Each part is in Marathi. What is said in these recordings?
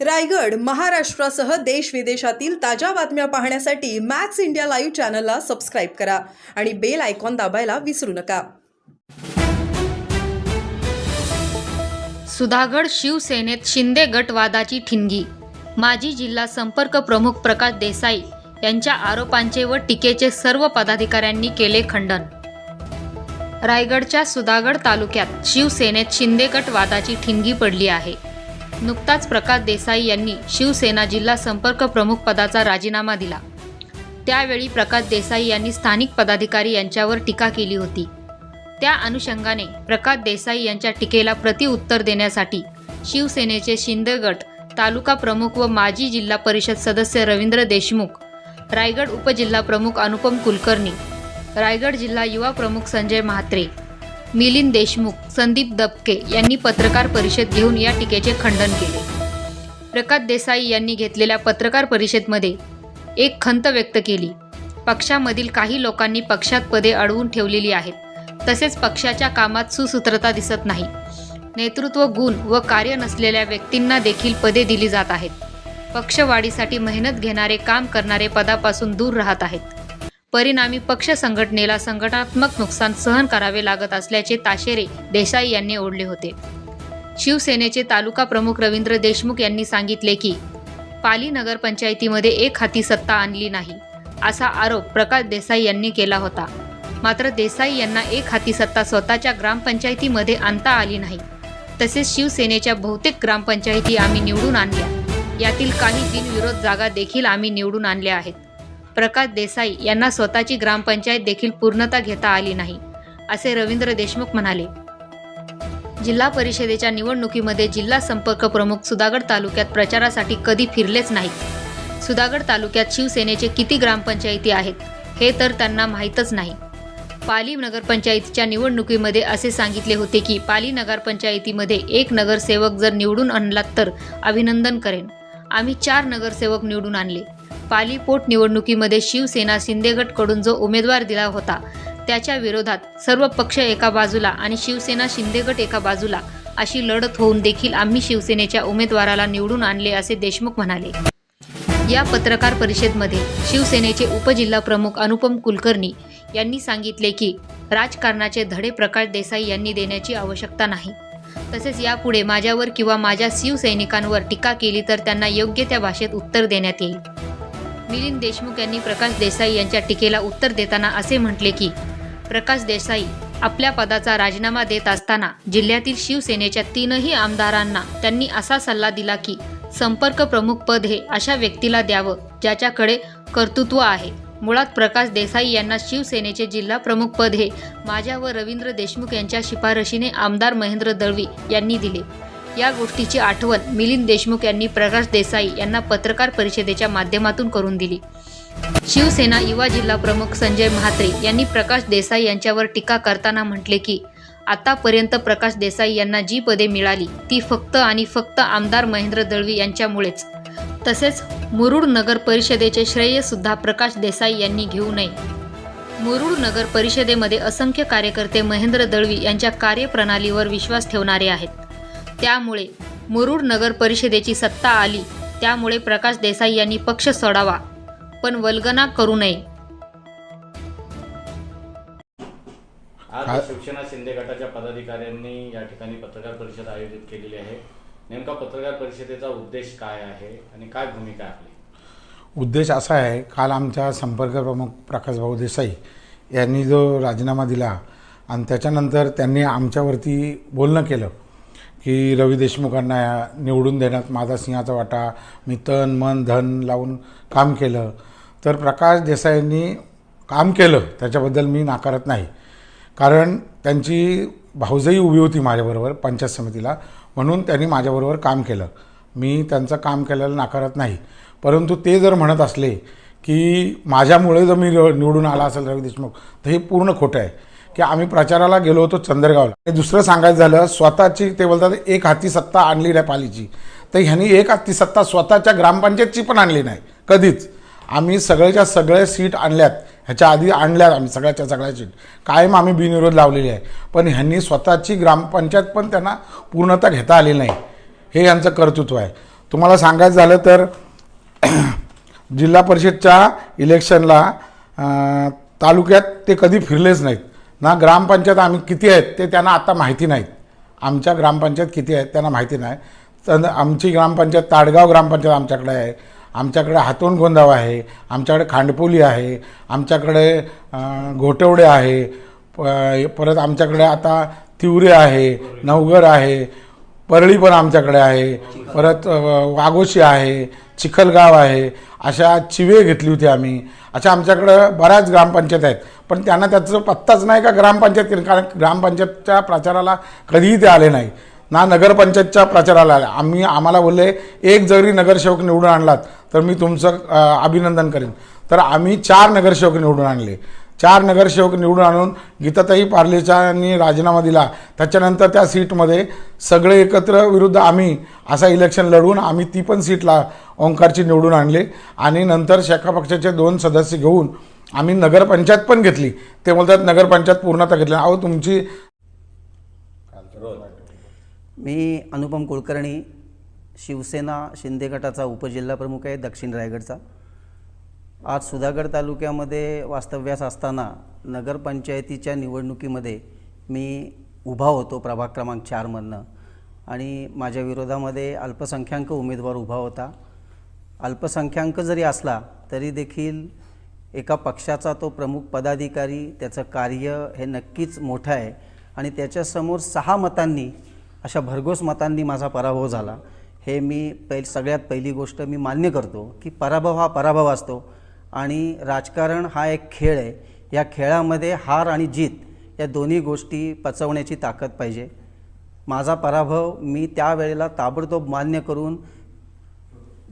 रायगड महाराष्ट्रासह देश विदेशातील ताज्या बातम्या पाहण्यासाठी मॅक्स इंडिया लाईव्ह चॅनलला सबस्क्राईब करा आणि बेल आयकॉन दाबायला विसरू नका। सुधागड शिवसेनेत शिंदे गट वादाची ठिणगी। माजी जिल्हा संपर्क प्रमुख प्रकाश देसाई यांच्या आरोपांचे व टीकेचे सर्व पदाधिकाऱ्यांनी केले खंडन। रायगडच्या सुधागड तालुक्यात शिवसेनेत शिंदे गट वादाची ठिणगी पडली आहे। नुकताच प्रकाश देसाई यांनी शिवसेना जिल्हा संपर्क प्रमुख पदाचा राजीनामा दिला। त्यावेळी प्रकाश देसाई यांनी स्थानिक पदाधिकारी यांच्यावर टीका केली होती। त्या अनुषंगाने प्रकाश देसाई यांच्या टीकेला प्रतिउत्तर देण्यासाठी शिवसेनेचे शिंदे गट तालुका प्रमुख व माजी जिल्हा परिषद सदस्य रवींद्र देशमुख, रायगड उपजिल्हा प्रमुख अनुपम कुलकर्णी, रायगड जिल्हा युवा प्रमुख संजय म्हात्रे, मिलिंद देशमुख, संदीप दबके यांनी पत्रकार परिषद घेऊन या टीकेचे खंडन केले। प्रकाश देसाई यांनी घेतलेल्या पत्रकार परिषदेमध्ये एक खंत व्यक्त केली। पक्षामधील काही लोकांनी पक्षात पदे अडवून ठेवलेली आहेत, तसेच पक्षाच्या कामात सुसूत्रता दिसत नाही। नेतृत्व गुण व कार्य नसलेल्या व्यक्तींना देखील पदे दिली जात आहेत। पक्षवाढीसाठी मेहनत घेणारे, काम करणारे पदापासून दूर राहत आहेत। परिणामी पक्ष संघटनेला संघटनात्मक नुकसान सहन करावे लागत असल्याचे ताशेरे देसाई यांनी ओढले होते। शिवसेनेचे तालुका प्रमुख रवींद्र देशमुख यांनी सांगितले की पाली नगरपंचायतीमध्ये एक हाती सत्ता आणली नाही, असा आरोप प्रकाश देसाई यांनी केला होता। मात्र देसाई यांना एक हाती सत्ता स्वतःच्या ग्रामपंचायतीमध्ये आणता आली नाही। तसेच शिवसेनेच्या बहुतेक ग्रामपंचायती आम्ही निवडून आणल्या, यातील काही बिनविरोध जागा देखील आम्ही निवडून आणल्या आहेत। प्रकाश देसाई यांना स्वतःची ग्रामपंचायत देखील पूर्णता घेता आली नाही, असे रवींद्र देशमुख म्हणाले। जिल्हा परिषदेच्या निवडणुकीमध्ये जिल्हा संपर्क प्रमुख सुधागड तालुक्यात प्रचारासाठी कधी फिरलेच नाहीत। सुधागड तालुक्यात शिवसेनेचे किती ग्रामपंचायती आहेत हे तर त्यांना माहीतच नाही। पाली नगरपंचायतीच्या निवडणुकीमध्ये असे सांगितले होते की पाली नगरपंचायतीमध्ये एक नगरसेवक जर निवडून आणला तर अभिनंदन करेन। आम्ही 4 नगरसेवक निवडून आणले। पाली पोटनिवडणुकीमध्ये शिवसेना शिंदे गटकडून जो उमेदवार दिला होता त्याच्या विरोधात सर्व पक्ष एका बाजूला आणि शिवसेना शिंदे गट एका बाजूला अशी लढत होऊन देखील आम्ही शिवसेनेच्या उमेदवाराला निवडून आणले, असे देशमुख म्हणाले। या पत्रकार परिषदेमध्ये शिवसेनेचे उपजिल्हा प्रमुख अनुपम कुलकर्णी यांनी सांगितले की राजकारणाचे धडे प्रकाश देसाई यांनी देण्याची आवश्यकता नाही। तसेच यापुढे माझ्यावर किंवा माझ्या शिवसैनिकांवर टीका केली तर त्यांना योग्य त्या भाषेत उत्तर देण्यात येईल। मिलिंद देशमुख यांनी प्रकाश देसाई यांच्या टीकेला उत्तर देताना असे म्हटले की प्रकाश देसाई आपल्या पदाचा राजीनामा देत असताना जिल्ह्यातील शिवसेनेच्या 3ही आमदारांना त्यांनी असा सल्ला दिला की संपर्क प्रमुख पद हे अशा व्यक्तीला द्यावं ज्याच्याकडे कर्तृत्व आहे। मुळात प्रकाश देसाई यांना शिवसेनेचे जिल्हा प्रमुख पद हे माझ्या व रवींद्र देशमुख यांच्या शिफारशीने आमदार महेंद्र दळवी यांनी दिले। या गोष्टीची आठवण मिलिंद देशमुख यांनी प्रकाश देसाई यांना पत्रकार परिषदेच्या माध्यमातून करून दिली। शिवसेना युवा जिल्हा प्रमुख संजय म्हात्रे यांनी प्रकाश देसाई यांच्यावर टीका करताना म्हटले की आतापर्यंत प्रकाश देसाई यांना जी पदे मिळाली ती फक्त आणि फक्त आमदार महेंद्र दळवी यांच्यामुळेच। तसेच मुरुड नगर परिषदेचे श्रेय सुद्धा प्रकाश देसाई यांनी घेऊ नये। मुरुड नगर परिषदेमध्ये असंख्य कार्यकर्ते महेंद्र दळवी यांच्या कार्यप्रणालीवर विश्वास ठेवणारे आहेत। त्यामुळे मुरुड नगर परिषदेची सत्ता आली, त्यामुळे प्रकाश देसाई यांनी पक्ष सोडावा, पण वल्गना करू नये। आज शिवसेना शिंदे गटाच्या पदाधिकाऱ्यांनी या ठिकाणी पत्रकार परिषद आयोजित केलेली आहे। नेमका पत्रकार परिषदेचा उद्देश काय आहे आणि काय भूमिका आहे आपली? उद्देश असा आहे, काल आमच्या संपर्क प्रमुख प्रकाश भाऊ देसाई यांनी जो राजीनामा दिला आणि त्याच्यानंतर त्यांनी आमच्यावरती बोलणं केलं की रवी देशमुखांना निवडून देण्यात माझा सिंहाचा वाटा, मी तन मन धन लावून काम केलं। तर प्रकाश देसाईंनी काम केलं त्याच्याबद्दल मी नाकारत नाही, कारण त्यांची भाऊजाई उभी होती माझ्याबरोबर पंचायत समितीला, म्हणून त्यांनी माझ्याबरोबर काम केलं। मी त्यांचं काम केलेलं नाकारत नाही, परंतु ते जर म्हणत असले की माझ्यामुळे जर मी निवडून आला असेल रवी देशमुख, तर हे पूर्ण खोटं आहे। की आम्ही प्रचाराला गेलो होतो चंदरगावला। दुसरं सांगायचं झालं, स्वतःची ते बोलतात एक हाती सत्ता आणली नाही पालीची, तर ह्यांनी एक हाती सत्ता स्वतःच्या ग्रामपंचायतची पण आणली नाही कधीच। आम्ही सगळ्याच्या सगळे सीट आणल्यात, ह्याच्या आधी आणल्यात आम्ही सगळ्याच्या सगळ्या सीट कायम आम्ही बिनविरोध लावलेली आहे, पण ह्यांनी स्वतःची ग्रामपंचायत पण त्यांना पूर्णता घेता आली नाही। हे यांचं कर्तृत्व आहे। तुम्हाला सांगायचं झालं तर जिल्हा परिषदच्या इलेक्शनला तालुक्यात ते कधी फिरलेच नाहीत ना. ग्रामपंचायत आम्ही किती आहेत ते त्यांना आता माहिती नाहीत. आमच्या ग्रामपंचायत किती आहेत त्यांना माहिती नाही. तर आमची ग्रामपंचायत ताडगाव ग्रामपंचायत आमच्याकडे आहे, आमच्याकडे हातोंड गोंदाव आहे, आमच्याकडे खांडपोली आहे, आमच्याकडे घोटवडे आहे, परत आमच्याकडे आता तिवरे आहे, नवघर आहे, परळी पण आमच्याकडे आहे, परत वाघोशी आहे, चिखलगाव आहे, अशा चिवे घेतली होती आम्ही. अशा आमच्याकडं बऱ्याच ग्रामपंचायत आहेत. पण त्यांना त्याचं पत्ताच नाही का ग्रामपंचायत केली, कारण ग्रामपंचायतच्या प्रचाराला कधीही ते आले नाही ना नगरपंचायतच्या प्रचाराला आले. आम्हाला बोलले एक जरी नगरसेवक निवडून आणलात तर मी तुमचं अभिनंदन करेन. तर आम्ही 4 नगरसेवक निवडून आणले. 4 नगरसेवक निवडून आणून गीताताई पार्लेचांनी राजीनामा दिला. त्याच्यानंतर त्या सीटमध्ये सगळे एकत्र विरुद्ध आम्ही असा इलेक्शन लढवून आम्ही ती पण सीटला ओंकारची निवडून आणले. आणि नंतर शेका पक्षाचे 2 सदस्य घेऊन आम्ही नगरपंचायत पण घेतली. ते बोलतात नगरपंचायत पूर्णतः घेतली. अहो तुमची मी अनुपम कुलकर्णी, शिवसेना शिंदे गटाचा उपजिल्हाप्रमुख आहे दक्षिण रायगडचा. आज सुधागड तालुक्यामध्ये वास्तव्यास असताना नगरपंचायतीच्या निवडणुकीमध्ये मी उभा होतो प्रभाग क्रमांक 4 मधनं. आणि माझ्या विरोधामध्ये अल्पसंख्याक उमेदवार उभा होता. अल्पसंख्याक जरी असला तरी देखील एका पक्षाचा तो प्रमुख पदाधिकारी, त्याचं कार्य हे नक्कीच मोठं आहे. आणि त्याच्यासमोर 6 मतांनी, अशा भरघोस मतांनी माझा पराभव झाला. हे मी सगळ्यात पहिली गोष्ट मी मान्य करतो की पराभव हा पराभव असतो आणि राजकारण हा एक खेळ आहे. या खेळामध्ये हार आणि जीत या दोन्ही गोष्टी पचवण्याची ताकद पाहिजे. माझा पराभव मी त्यावेळेला ताबडतोब मान्य करून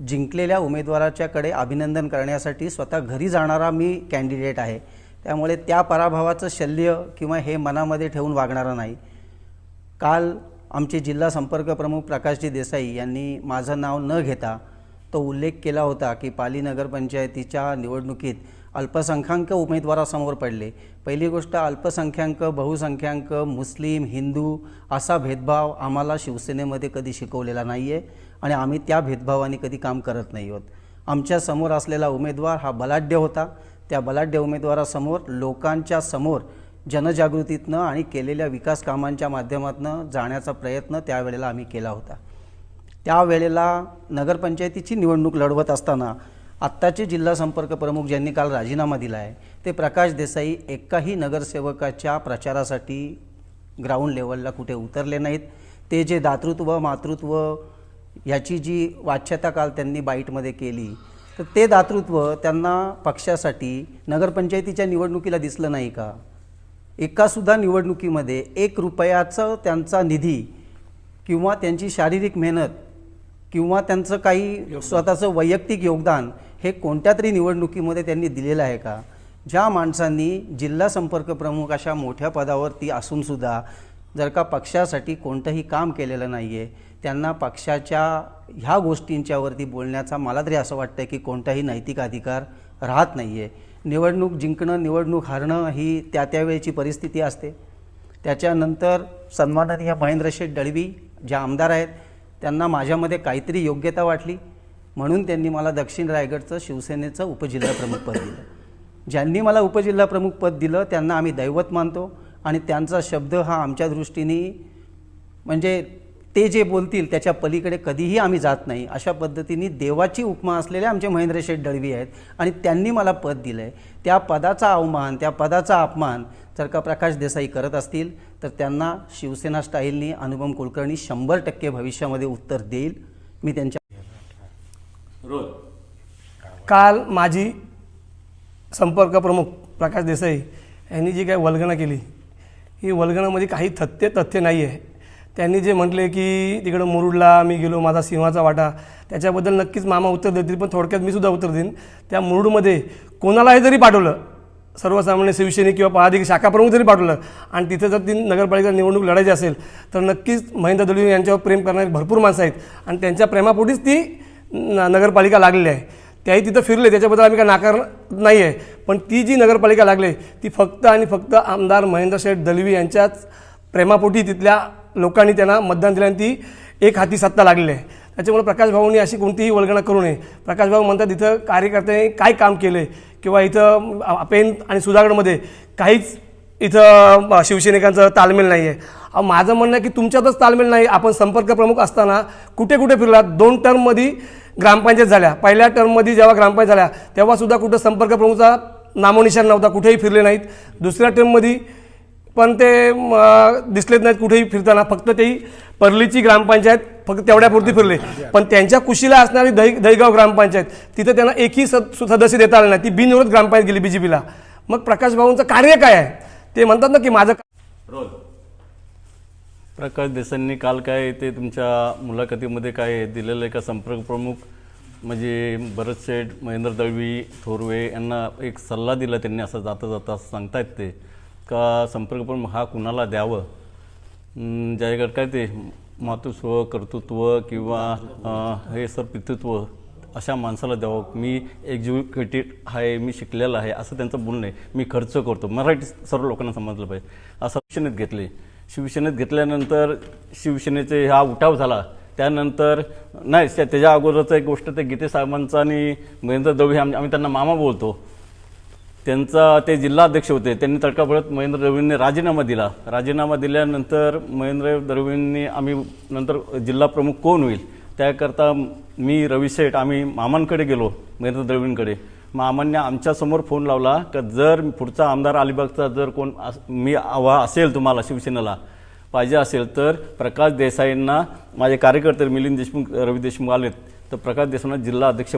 जिंकलेल्या उमेदवाराच्याकडे अभिनंदन करण्यासाठी स्वतः घरी जाणारा मी कॅन्डिडेट आहे. त्यामुळे त्या पराभवाचं शल्य किंवा हे मनामध्ये ठेवून वागणारा नाही. काल आमचे जिल्हा संपर्क प्रमुख प्रकाशजी देसाई यांनी माझं नाव न घेता तो उल्लेख केला होता की पाली नगरपंचायतीच्या निवडणुकीत अल्पसंख्याक उमेदवारासमोर पडले. पहिली गोष्ट, अल्पसंख्याक, बहुसंख्याक, मुस्लिम, हिंदू असा भेदभाव आम्हाला शिवसेनेमध्ये कधी शिकवलेला नाही आहे आणि आम्ही त्या भेदभावाने कधी काम करत नाही आहोत. आमच्या समोर असलेला उमेदवार हा बलाढ्य होता. त्या बलाढ्य उमेदवारासमोर लोकांच्या समोर जनजागृतीतनं आणि केलेल्या विकास कामांच्या माध्यमातून जाण्याचा प्रयत्न त्यावेळेला आम्ही केला होता. त्यावेळेला नगरपंचायतीची निवडणूक लढवत असताना आत्ताचे जिल्हा संपर्क प्रमुख ज्यांनी काल राजीनामा दिला आहे ते प्रकाश देसाई एकाही नगरसेवकाच्या प्रचारासाठी ग्राउंड लेवलला कुठे उतरले नाहीत. ते जे दातृत्व मातृत्व याची जी वाच्यता काल त्यांनी बाईटमध्ये केली, तर ते दातृत्व त्यांना पक्षासाठी नगरपंचायतीच्या निवडणुकीला दिसलं नाही का? एकासुद्धा निवडणुकीमध्ये 1 रुपयाचं त्यांचा निधी किंवा त्यांची शारीरिक मेहनत किंवा त्यांचं काही स्वतःचं वैयक्तिक योगदान हे कोणत्या तरी निवडणुकीमध्ये त्यांनी दिलेलं आहे का? ज्या माणसांनी जिल्हा संपर्क प्रमुख अशा मोठ्या पदावरती असूनसुद्धा जर का पक्षासाठी कोणतंही काम केलेलं नाही आहे, त्यांना पक्षाच्या ह्या गोष्टींच्यावरती बोलण्याचा मला तरी असं वाटतं की कोणताही नैतिक अधिकार राहत नाही आहे. निवडणूक जिंकणं, निवडणूक हरणं ही त्यावेळेची परिस्थिती असते. त्याच्यानंतर सन्माननीय महेंद्र शेठ दळवी ज्या आमदार आहेत त्यांना माझ्यामध्ये काहीतरी योग्यता वाटली म्हणून त्यांनी मला दक्षिण रायगडचं शिवसेनेचं उपजिल्हाप्रमुख पद दिलं. ज्यांनी मला उपजिल्हाप्रमुख पद दिलं त्यांना आम्ही दैवत मानतो आणि त्यांचा शब्द हा आमच्या दृष्टीने म्हणजे ते जे बोलतील त्याच्या पलीकडे कधीही आम्ही जात नाही अशा पद्धतीने देवाची उपमा असलेले आमचे महेंद्र शेठ दळवी आहेत आणि त्यांनी मला पद दिलं आहे. त्या पदाचा अवमान, त्या पदाचा अपमान जर का प्रकाश देसाई करत असतील तर त्यांना शिवसेना स्टाईलनी अनुपम कुलकर्णी 100% भविष्यामध्ये उत्तर देईल. मी त्यांच्या काल माजी संपर्क प्रमुख प्रकाश देसाई यांनी जी काही वल्गना केली ही वल्गनामध्ये काही तथ्य नाही आहे. त्यांनी जे म्हटले की तिकडं मुरुडला मी गेलो, माझा सिंहाचा वाटा, त्याच्याबद्दल नक्कीच मामा उत्तर देतील, पण थोडक्यात मी सुद्धा उत्तर देईन. त्या मुरुडमध्ये कोणालाही जरी पाठवलं, सर्वसामान्य शिवसैनिक किंवा पदाधिकारी शाखा प्रमुख जरी पाठवलं आणि तिथे जर ती नगरपालिका निवडणूक लढायची असेल तर नक्कीच महेंद्र दळवी यांच्यावर प्रेम करणारी भरपूर माणसं आहेत आणि त्यांच्या प्रेमापोटीच ती नगरपालिका लागलेली आहे. त्याही तिथं फिरले, त्याच्याबद्दल आम्ही काय नाकार नाही आहे, पण ती जी नगरपालिका लागली ती फक्त आणि फक्त आमदार महेंद्र शेठ दळवी यांच्याच प्रेमापोटी तिथल्या लोकांनी त्यांना मतदान दिलं आणि ती एक हाती सत्ता लागलेली आहे. त्याच्यामुळे प्रकाश भाऊंनी अशी कोणतीही वल्गना करू नये. प्रकाश भाऊ म्हणतात इथं कार्यकर्त्यांनी काय काम केलं किंवा इथं पेन आणि सुधागडमध्ये काहीच इथं शिवसैनिकांचं ताळमेळ नाही आहे. माझं म्हणणं आहे की तुमच्यातच ताळमेळ नाही. आपण संपर्क प्रमुख असताना कुठे कुठे फिरलात? 2 टर्ममध्ये ग्रामपंचायत झाल्या. पहिल्या टर्ममध्ये जेव्हा ग्रामपंचायत झाल्या तेव्हासुद्धा कुठं संपर्क प्रमुखचा नामोनिशाण नव्हता, कुठेही फिरले नाहीत. दुसऱ्या टर्ममध्ये पण ते दिसलेच नाहीत कुठेही फिरताना. फक्त तेही परलीची ग्रामपंचायत फक्त तेवढ्यापुरती फिरले. पण त्यांच्या कुशीला असणारी दहीगाव ग्रामपंचायत तिथं त्यांना एकही सदस्य देता आले नाही. ती बिनविरोध ग्रामपंचायत गेली BJPला. मग प्रकाश भाऊंचं कार्य काय आहे? ते म्हणतात ना की माझं रोल प्रकाश देसाईंनी काल काय ते तुमच्या मुलाखतीमध्ये काय दिलेलं आहे का संपर्क प्रमुख म्हणजे भरत शेठ, महेंद्र दळवी, थोरवे यांना एक सल्ला दिला त्यांनी असं जाता जाता सांगतायत ते का संपर्क प्रमुख हा कुणाला द्यावं, ज्याकडे काय ते मातृत्व, कर्तृत्व किंवा हे सर पितृत्व अशा माणसाला द्यावं. मी एज्युकेटेड आहे, मी शिकलेला आहे असं त्यांचं बोलणं आहे. मी खर्च करतो, मराठी सर्व लोकांना समजलं पाहिजे असं शिवसेनेत घेतले. शिवसेनेत घेतल्यानंतर शिवसेनेचे हा उठाव झाला. त्यानंतर नाही त्याच्या अगोदरचं एक गोष्ट ते गीते साहेबांचा आणि महेंद्र दळवी आम्ही त्यांना मामा बोलतो. त्यांचा ते जिल्हाध्यक्ष होते. त्यांनी तडकाफडत महेंद्र दळवींनी राजीनामा दिला. राजीनामा दिल्यानंतर महेंद्र दळवींनी आम्ही नंतर जिल्हा प्रमुख कोण होईल त्याकरता मी रवी शेठ आम्ही मामांकडे गेलो, महेंद्र दळवींकडे. मामांनी आमच्यासमोर फोन लावला का जर पुढचा आमदार अलिबागचा जर कोण मी हवा असेल तुम्हाला शिवसेनेला पाहिजे असेल तर प्रकाश देसाईंना माझे कार्यकर्ते मिलिंद देशमुख, रवी देशमुख आलेत तर प्रकाश देसाईंना जिल्हा अध्यक्ष